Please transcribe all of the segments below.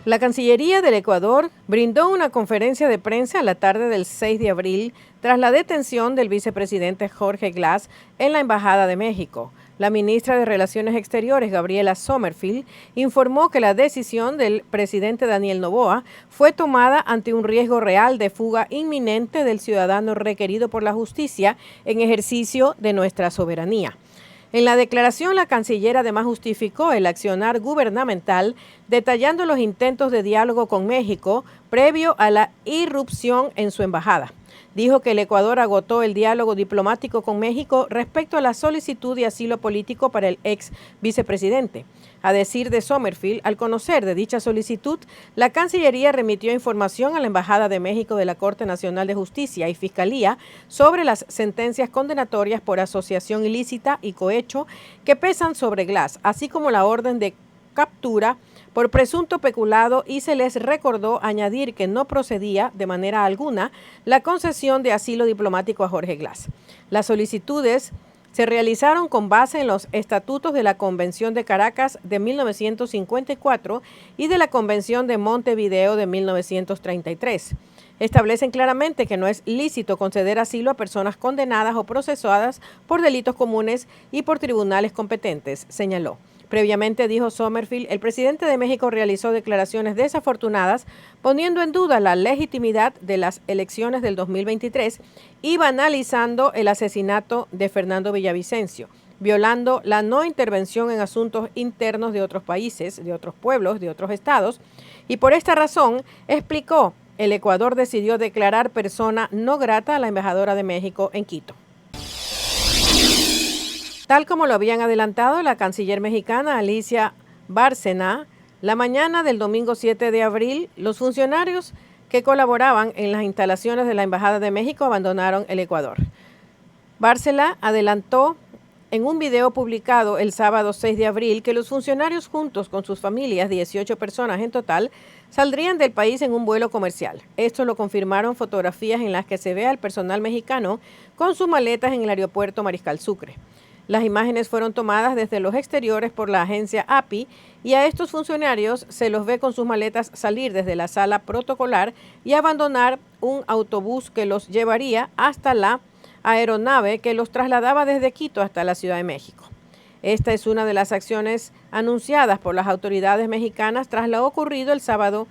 La Cancillería del Ecuador brindó una conferencia de prensa a la tarde del 6 de abril tras la detención del vicepresidente Jorge Glass en la Embajada de México. La ministra de Relaciones Exteriores, Gabriela Sommerfield, informó que la decisión del presidente Daniel Noboa fue tomada ante un riesgo real de fuga inminente del ciudadano requerido por la justicia en ejercicio de nuestra soberanía. En la declaración, la canciller además justificó el accionar gubernamental, detallando los intentos de diálogo con México previo a la irrupción en su embajada. Dijo que el Ecuador agotó el diálogo diplomático con México respecto a la solicitud de asilo político para el ex vicepresidente. A decir de Sommerfield, al conocer de dicha solicitud, la Cancillería remitió información a la Embajada de México de la Corte Nacional de Justicia y Fiscalía sobre las sentencias condenatorias por asociación ilícita y cohecho que pesan sobre Glass, así como la orden de captura por presunto peculado, y se les recordó añadir que no procedía de manera alguna la concesión de asilo diplomático a Jorge Glass. Las solicitudes se realizaron con base en los estatutos de la Convención de Caracas de 1954 y de la Convención de Montevideo de 1933. Establecen claramente que no es lícito conceder asilo a personas condenadas o procesadas por delitos comunes y por tribunales competentes, señaló. Previamente, dijo Sommerfield, el presidente de México realizó declaraciones desafortunadas, poniendo en duda la legitimidad de las elecciones del 2023 y banalizando el asesinato de Fernando Villavicencio, violando la no intervención en asuntos internos de otros países, de otros pueblos, de otros estados. Y por esta razón, explicó, el Ecuador decidió declarar persona no grata a la embajadora de México en Quito. Tal como lo habían adelantado la canciller mexicana Alicia Bárcena, la mañana del domingo 7 de abril, los funcionarios que colaboraban en las instalaciones de la Embajada de México abandonaron el Ecuador. Bárcena adelantó en un video publicado el sábado 6 de abril que los funcionarios juntos con sus familias, 18 personas en total, saldrían del país en un vuelo comercial. Esto lo confirmaron fotografías en las que se ve al personal mexicano con sus maletas en el aeropuerto Mariscal Sucre. Las imágenes fueron tomadas desde los exteriores por la agencia API y a estos funcionarios se los ve con sus maletas salir desde la sala protocolar y abandonar un autobús que los llevaría hasta la aeronave que los trasladaba desde Quito hasta la Ciudad de México. Esta es una de las acciones anunciadas por las autoridades mexicanas tras lo ocurrido el sábado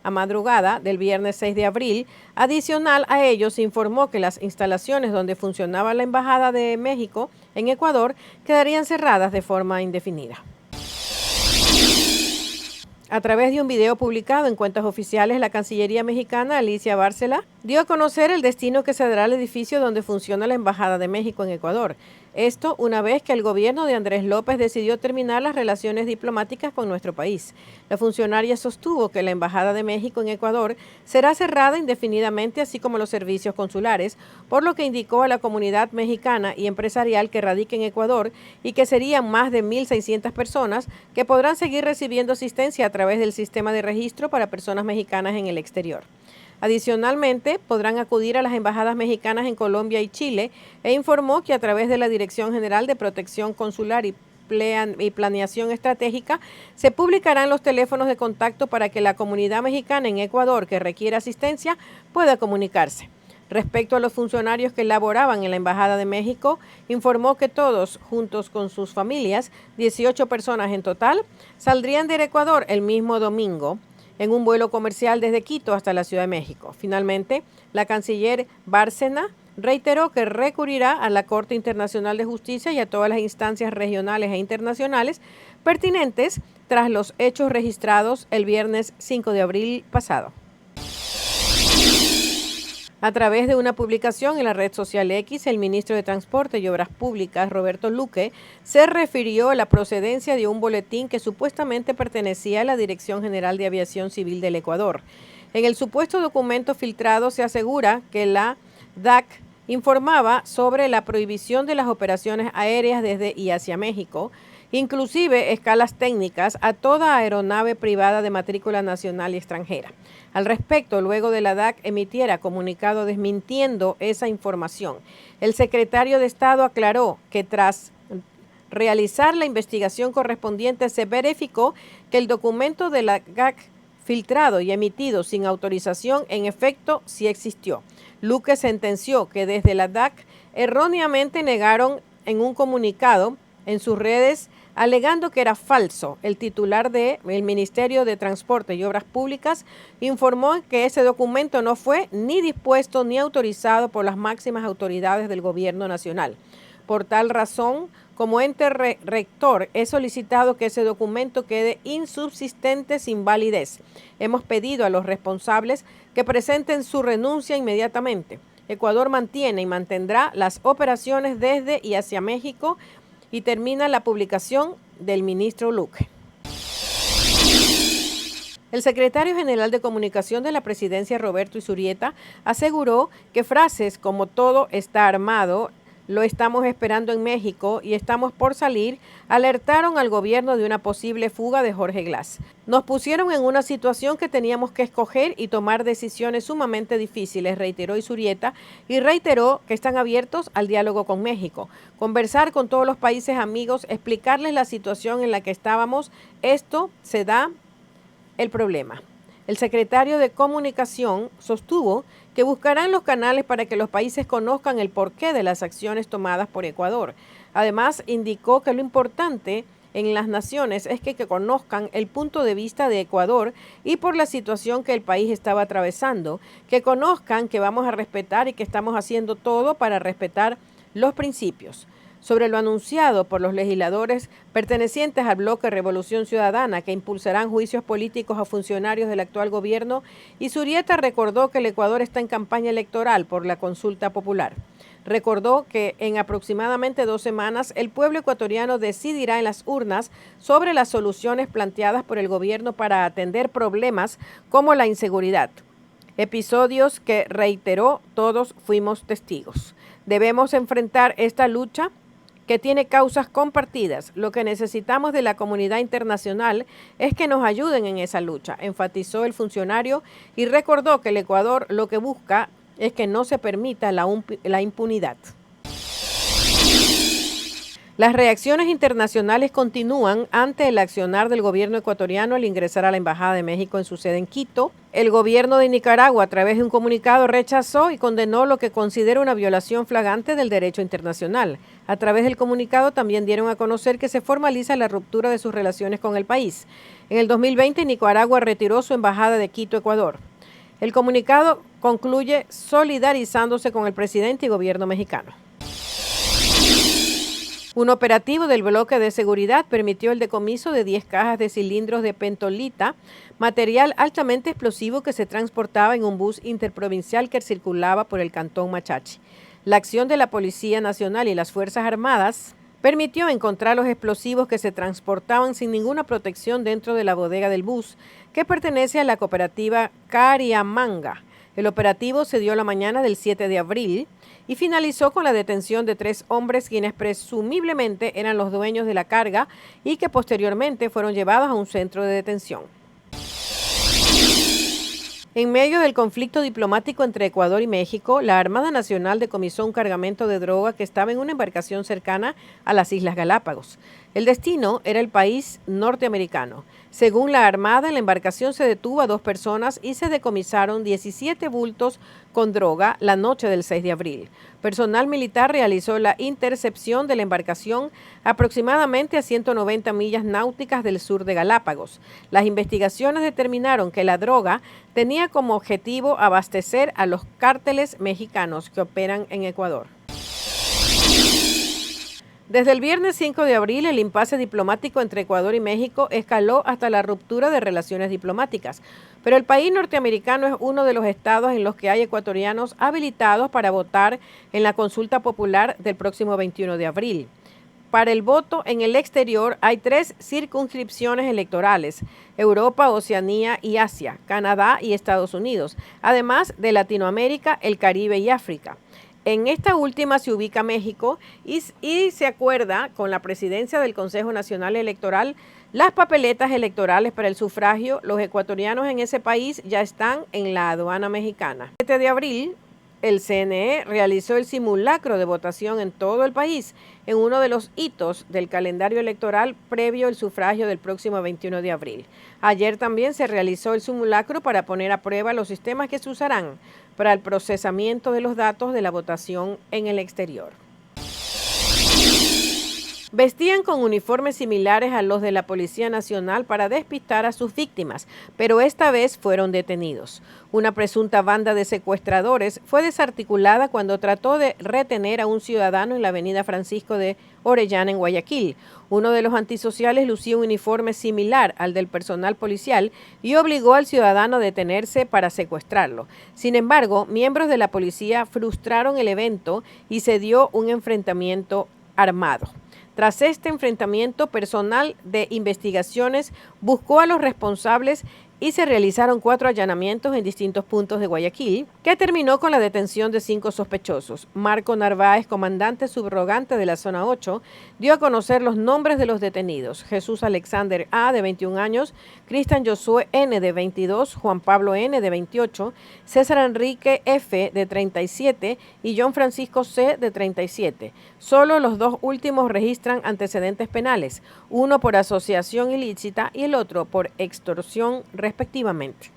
a madrugada del viernes 6 de abril. Adicional a ello, se informó que las instalaciones donde funcionaba la Embajada de México en Ecuador quedarían cerradas de forma indefinida. A través de un video publicado en cuentas oficiales, la Cancillería mexicana, Alicia Bárcena, dio a conocer el destino que se dará al edificio donde funciona la Embajada de México en Ecuador. Esto una vez que el gobierno de Andrés López decidió terminar las relaciones diplomáticas con nuestro país. La funcionaria sostuvo que la Embajada de México en Ecuador será cerrada indefinidamente, así como los servicios consulares, por lo que indicó a la comunidad mexicana y empresarial que radica en Ecuador y que serían más de 1.600 personas que podrán seguir recibiendo asistencia a través del sistema de registro para personas mexicanas en el exterior. Adicionalmente, podrán acudir a las embajadas mexicanas en Colombia y Chile e informó que a través de la Dirección General de Protección Consular y Planeación Estratégica se publicarán los teléfonos de contacto para que la comunidad mexicana en Ecuador que requiera asistencia pueda comunicarse. Respecto a los funcionarios que laboraban en la Embajada de México, informó que todos, juntos con sus familias, 18 personas en total, saldrían del Ecuador el mismo domingo en un vuelo comercial desde Quito hasta la Ciudad de México. Finalmente, la canciller Bárcena reiteró que recurrirá a la Corte Internacional de Justicia y a todas las instancias regionales e internacionales pertinentes tras los hechos registrados el viernes 5 de abril pasado. A través de una publicación en la red social X, el ministro de Transporte y Obras Públicas, Roberto Luque, se refirió a la procedencia de un boletín que supuestamente pertenecía a la Dirección General de Aviación Civil del Ecuador. En el supuesto documento filtrado se asegura que la DAC informaba sobre la prohibición de las operaciones aéreas desde y hacia México, inclusive escalas técnicas a toda aeronave privada de matrícula nacional y extranjera. Al respecto, luego de la DAC emitiera comunicado desmintiendo esa información, el secretario de Estado aclaró que tras realizar la investigación correspondiente se verificó que el documento de la DAC filtrado y emitido sin autorización, en efecto, sí existió. Luque sentenció que desde la DAC erróneamente negaron en un comunicado en sus redes, alegando que era falso. El titular del Ministerio de Transporte y Obras Públicas informó que ese documento no fue ni dispuesto ni autorizado por las máximas autoridades del Gobierno Nacional. Por tal razón, como ente rector, he solicitado que ese documento quede insubsistente sin validez. Hemos pedido a los responsables que presenten su renuncia inmediatamente. Ecuador mantiene y mantendrá las operaciones desde y hacia México, y termina la publicación del ministro Luque. El secretario general de Comunicación de la Presidencia, Roberto Izurieta, aseguró que frases como "todo está armado", "lo estamos esperando en México" y "estamos por salir" alertaron al gobierno de una posible fuga de Jorge Glass. Nos pusieron en una situación que teníamos que escoger y tomar decisiones sumamente difíciles, reiteró Izurieta, y reiteró que están abiertos al diálogo con México, conversar con todos los países amigos, explicarles la situación en la que estábamos. Esto se da el problema. El secretario de Comunicación sostuvo que buscarán los canales para que los países conozcan el porqué de las acciones tomadas por Ecuador. Además, indicó que lo importante en las naciones es que conozcan el punto de vista de Ecuador y por la situación que el país estaba atravesando, que conozcan que vamos a respetar y que estamos haciendo todo para respetar los principios. Sobre lo anunciado por los legisladores pertenecientes al bloque Revolución Ciudadana, que impulsarán juicios políticos a funcionarios del actual gobierno, Izurieta recordó que el Ecuador está en campaña electoral por la consulta popular. Recordó que en aproximadamente 2 semanas el pueblo ecuatoriano decidirá en las urnas sobre las soluciones planteadas por el gobierno para atender problemas como la inseguridad. Episodios que, reiteró, todos fuimos testigos. Debemos enfrentar esta lucha que tiene causas compartidas. Lo que necesitamos de la comunidad internacional es que nos ayuden en esa lucha, enfatizó el funcionario, y recordó que el Ecuador lo que busca es que no se permita la impunidad. Las reacciones internacionales continúan ante el accionar del gobierno ecuatoriano al ingresar a la Embajada de México en su sede en Quito. El gobierno de Nicaragua, a través de un comunicado, rechazó y condenó lo que considera una violación flagrante del derecho internacional. A través del comunicado también dieron a conocer que se formaliza la ruptura de sus relaciones con el país. En el 2020, Nicaragua retiró su embajada de Quito, Ecuador. El comunicado concluye solidarizándose con el presidente y gobierno mexicano. Un operativo del bloque de seguridad permitió el decomiso de 10 cajas de cilindros de pentolita, material altamente explosivo que se transportaba en un bus interprovincial que circulaba por el cantón Machachi. La acción de la Policía Nacional y las Fuerzas Armadas permitió encontrar los explosivos que se transportaban sin ninguna protección dentro de la bodega del bus, que pertenece a la cooperativa Cariamanga. El operativo se dio la mañana del 7 de abril y finalizó con la detención de 3 hombres quienes presumiblemente eran los dueños de la carga y que posteriormente fueron llevados a un centro de detención. En medio del conflicto diplomático entre Ecuador y México, la Armada Nacional decomisó un cargamento de droga que estaba en una embarcación cercana a las Islas Galápagos. El destino era el país norteamericano. Según la Armada, en la embarcación se detuvo a 2 personas y se decomisaron 17 bultos con droga la noche del 6 de abril. Personal militar realizó la intercepción de la embarcación aproximadamente a 190 millas náuticas del sur de Galápagos. Las investigaciones determinaron que la droga tenía como objetivo abastecer a los cárteles mexicanos que operan en Ecuador. Desde el viernes 5 de abril, el impasse diplomático entre Ecuador y México escaló hasta la ruptura de relaciones diplomáticas. Pero el país norteamericano es uno de los estados en los que hay ecuatorianos habilitados para votar en la consulta popular del próximo 21 de abril. Para el voto en el exterior hay 3 circunscripciones electorales: Europa, Oceanía y Asia, Canadá y Estados Unidos, además de Latinoamérica, el Caribe y África. En esta última se ubica México y se acuerda con la presidencia del Consejo Nacional Electoral las papeletas electorales para el sufragio. Los ecuatorianos en ese país ya están en la aduana mexicana. El 7 de abril, el CNE realizó el simulacro de votación en todo el país. en uno de los hitos del calendario electoral previo al sufragio del próximo 21 de abril. Ayer también se realizó el simulacro para poner a prueba los sistemas que se usarán para el procesamiento de los datos de la votación en el exterior. Vestían con uniformes similares a los de la Policía Nacional para despistar a sus víctimas, pero esta vez fueron detenidos. Una presunta banda de secuestradores fue desarticulada cuando trató de retener a un ciudadano en la avenida Francisco de Orellana en Guayaquil. Uno de los antisociales lucía un uniforme similar al del personal policial y obligó al ciudadano a detenerse para secuestrarlo. Sin embargo, miembros de la policía frustraron el evento y se dio un enfrentamiento armado. Tras este enfrentamiento, personal de investigaciones buscó a los responsables y se realizaron 4 allanamientos en distintos puntos de Guayaquil, que terminó con la detención de 5 sospechosos. Marco Narváez, comandante subrogante de la Zona 8, dio a conocer los nombres de los detenidos: Jesús Alexander A., de 21 años, Cristian Josué N., de 22, Juan Pablo N., de 28, César Enrique F., de 37 y John Francisco C., de 37. Solo los 2 últimos registran antecedentes penales, uno por asociación ilícita y el otro por extorsión, respectivamente.